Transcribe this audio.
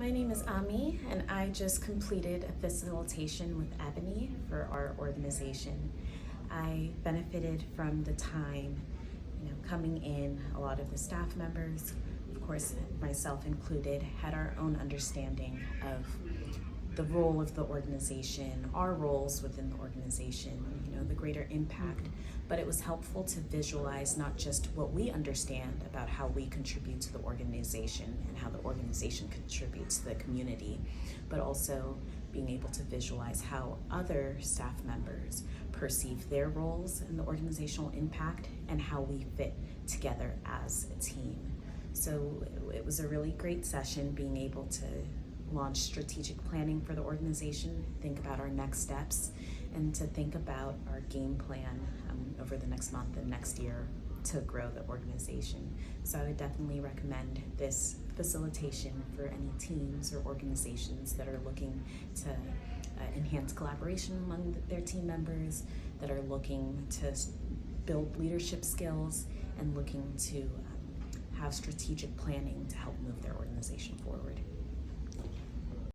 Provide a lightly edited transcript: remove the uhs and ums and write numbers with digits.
My name is Ami, and I just completed a facilitation with Ebony for our organization. I benefited from the time, coming in. A lot of the staff members, of course, myself included, had our own understanding of the role of the organization, our roles within the organization, the greater impact. But it was helpful to visualize not just what we understand about how we contribute to the organization and how the organization contributes to the community, but also being able to visualize how other staff members perceive their roles in the organizational impact and how we fit together as a team. So it was a really great session, being able to launch strategic planning for the organization, think about our next steps, and to think about our game plan over the next month and next year to grow the organization. So I would definitely recommend this facilitation for any teams or organizations that are looking to enhance collaboration among their team members, that are looking to build leadership skills, and looking to have strategic planning to help move their organization forward.